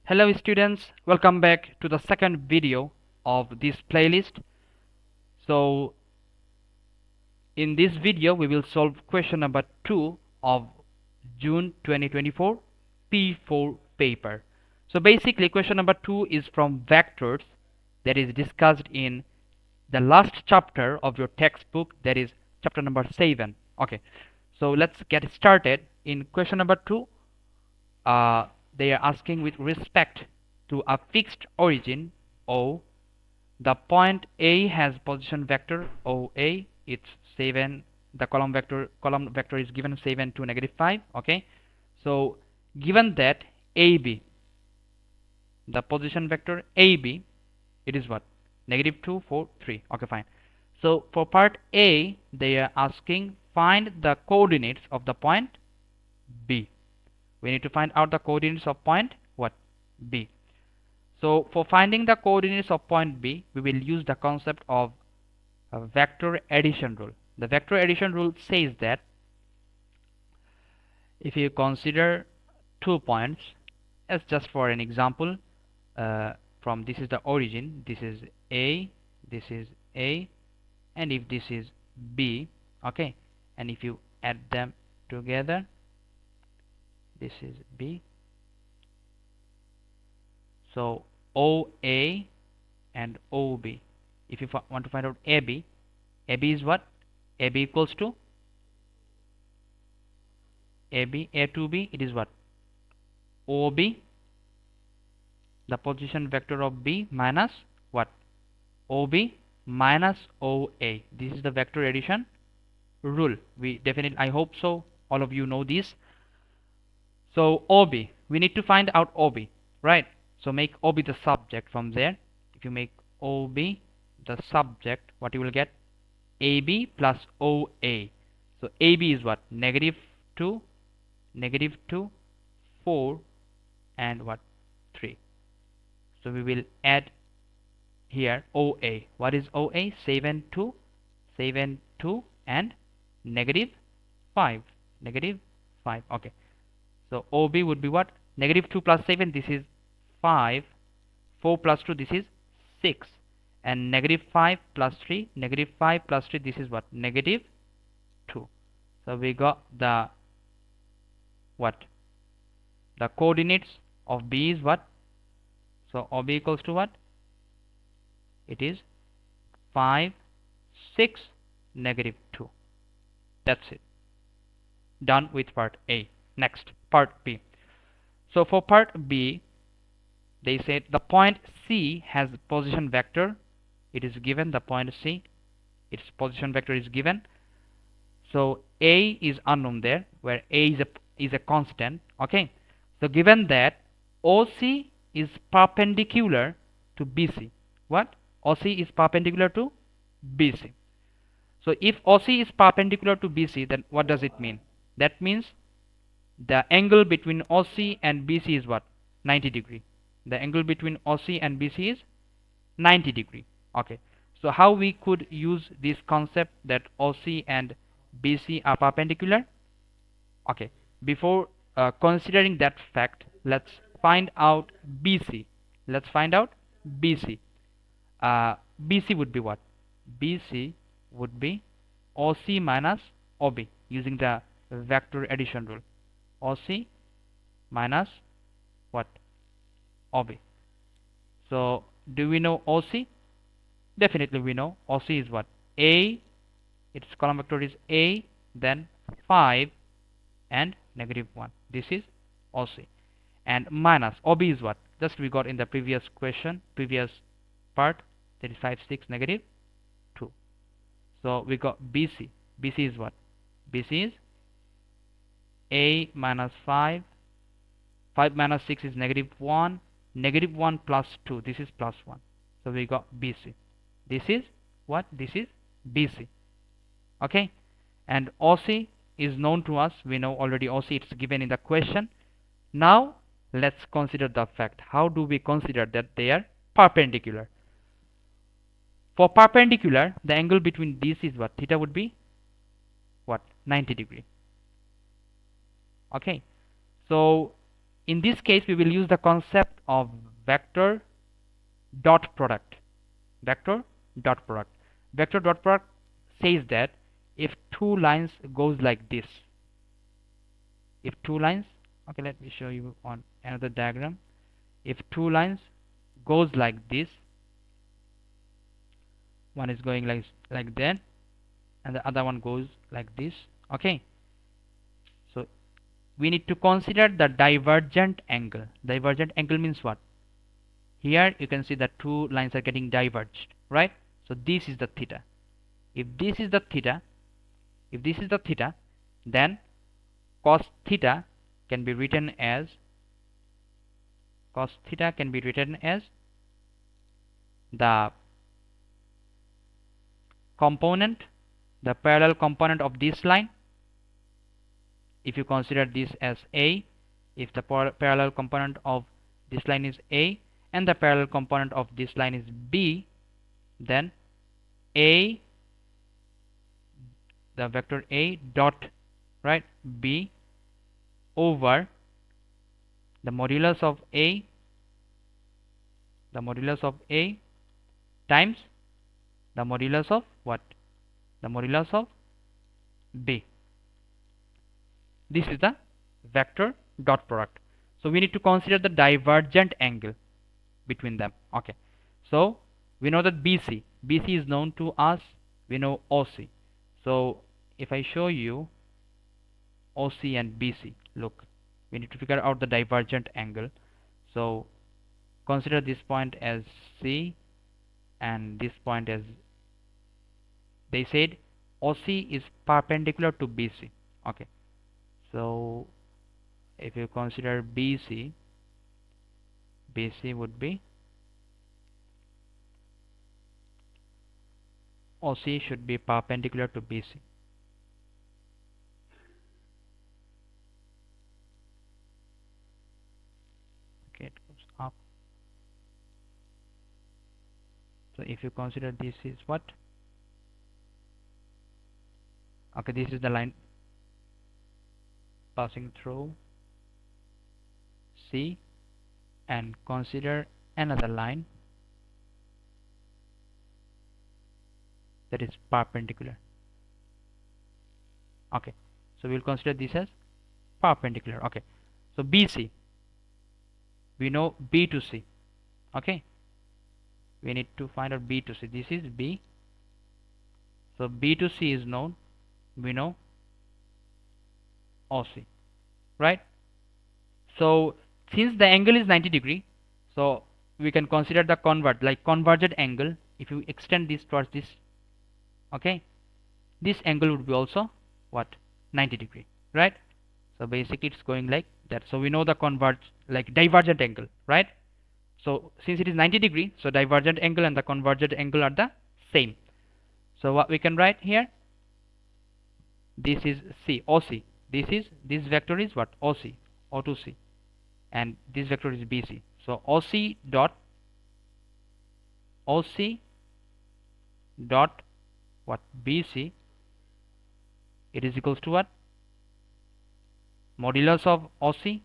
Hello students, welcome back to the second video of this playlist. So in this video we will solve question number 2 of June 2024 P4 paper. So basically question number 2 is from vectors, that is discussed in the last chapter of your textbook, that is chapter number 7. Okay, so let's get started. In question number 2, they are asking with respect to a fixed origin O, the point A has position vector OA, it's 7, the column vector is given 7 to -5. Okay, so given that AB, the position vector AB, it is what? -2, 4, 3. Okay, fine. So for part A, they are asking find the coordinates of the point B. We need to find out the coordinates of point what? B. So for finding the coordinates of point B, we will use the concept of a vector addition rule. The vector addition rule says that if you consider 2 points, as just for an example, from this is the origin, this is A, and if this is B, okay, and if you add them together, this is B. So OA and OB. If you want to find out AB is what? AB equals to A to B, it is what? OB, the position vector of B, minus what? OB minus OA. This is the vector addition rule. We definitely, I hope so, all of you know this. So OB, we need to find out OB, right? So make OB the subject. From there, if you make OB the subject, what you will get? AB plus OA. So AB is what? -2, -2, 4, and what? 3. So we will add here OA. What is OA? 7, 2, and -5. -5. Okay. So OB would be what? -2 plus 7, this is 5. 4 plus 2, this is 6. And -5 plus 3, -5 plus 3, this is what? -2. So we got the what? The coordinates of B is what? So OB equals to what? It is 5, 6, -2. That's it. Done with part A. Next, part B. So for part B, they said the point C has position vector. It is given, the point C, its position vector is given. So A is unknown there, where A is a constant. Okay. So given that OC is perpendicular to BC. What? OC is perpendicular to BC. So if OC is perpendicular to BC, then what does it mean? That means the angle between OC and BC is what? 90 degree. The angle between OC and BC is 90 degree. Okay. So how we could use this concept that OC and BC are perpendicular? Okay. Before considering that fact, let's find out BC. Let's find out BC. BC would be what? BC would be OC minus OB using the vector addition rule. OC minus what? OB. So do we know OC? Definitely we know OC is what? A, its column vector is A, then 5 and -1. This is OC. And minus OB is what? Just we got in the previous question, previous part, that is 5, 6, -2. So we got BC. BC is what? BC is A minus 5. 5 minus 6 is -1. -1 plus 2. This is +1. So we got BC. This is what? This is BC. Okay. And OC is known to us. We know already OC. It's given in the question. Now let's consider the fact. How do we consider that they are perpendicular? For perpendicular, the angle between these is what? Theta would be what? 90 degree. Okay. So in this case we will use the concept of vector dot product. Vector dot product. Vector dot product says that if two lines goes like this, if two lines, okay, let me show you on another diagram. If two lines goes like this, one is going like that, and the other one goes like this. Okay, so we need to consider the divergent angle. Divergent angle means what? Here you can see that two lines are getting diverged, right? So this is the theta. If this is the theta, then cos theta can be written as the component, the parallel component of this line. If you consider this as A, if the parallel component of this line is A and the parallel component of this line is B, then A, the vector A dot, right, B over the modulus of A times the modulus of what? The modulus of B. This is the vector dot product. So we need to consider the divergent angle between them. Okay, so we know that BC is known to us. We know OC. So if I show you OC and BC, look, we need to figure out the divergent angle. So consider this point as C and this point as, they said OC is perpendicular to BC. Okay, so if you consider BC would be, OC should be perpendicular to BC. Okay, it goes up. So if you consider this is what? Okay, this is the line passing through C, and consider another line that is perpendicular. Okay, so we'll consider this as perpendicular. Okay, so BC, we know B to C. Okay, we need to find out B to C. This is B, so B to C is known. We know OC, right? So since the angle is 90 degree, so we can consider the convergent angle. If you extend this towards this, okay, this angle would be also what? 90 degree, right? So basically it's going like that. So we know the divergent angle, right? So since it is 90 degree, so divergent angle and the convergent angle are the same. So what we can write here, this is C, OC. This vector is what? OC, O to C, and this vector is BC. So OC dot what? BC, it is equals to what? Modulus of OC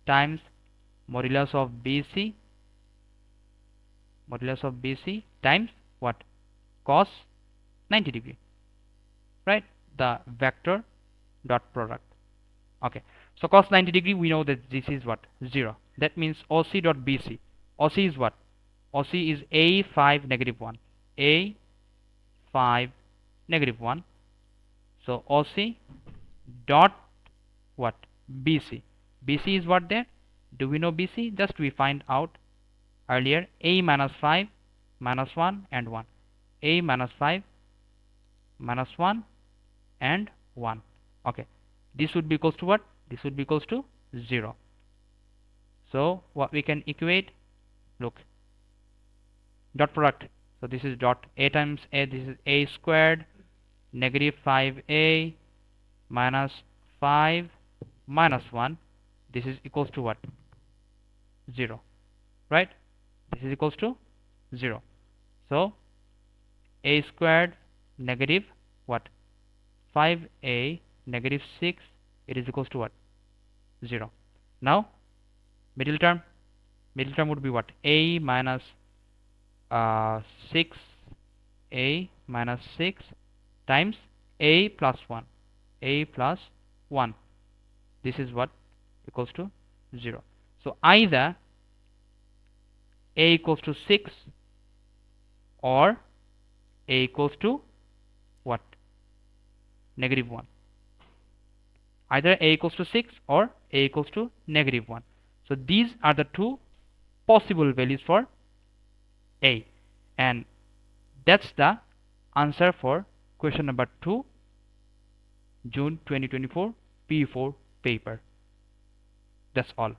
times modulus of BC times what? Cos 90 degree, right? The vector dot product. Okay, so cos 90 degree, we know that this is what? 0. That means OC dot BC. OC is what? OC is A5 negative 1. A5 negative 1. So OC dot what? BC. BC is what there? Do we know BC? Just we find out earlier. A minus 5 minus 1 and 1. A minus 5 minus 1 and 1. Okay, this would be equals to what? This would be equals to 0. So what we can equate, look, dot product. So this is dot A times A, this is A squared negative 5A minus 5 minus 1. This is equals to what? 0, right? This is equals to 0. So A squared negative what? 5A negative 6, it is equals to what? 0. Now middle term would be what? A minus 6, a minus 6 times a plus 1, a plus 1. This is what? Equals to 0. So either a equals to 6 or a equals to what? Negative 1. Either a equals to 6 or a equals to negative 1. So these are the two possible values for a, and that's the answer for question number 2, June 2024 P4 paper. That's all.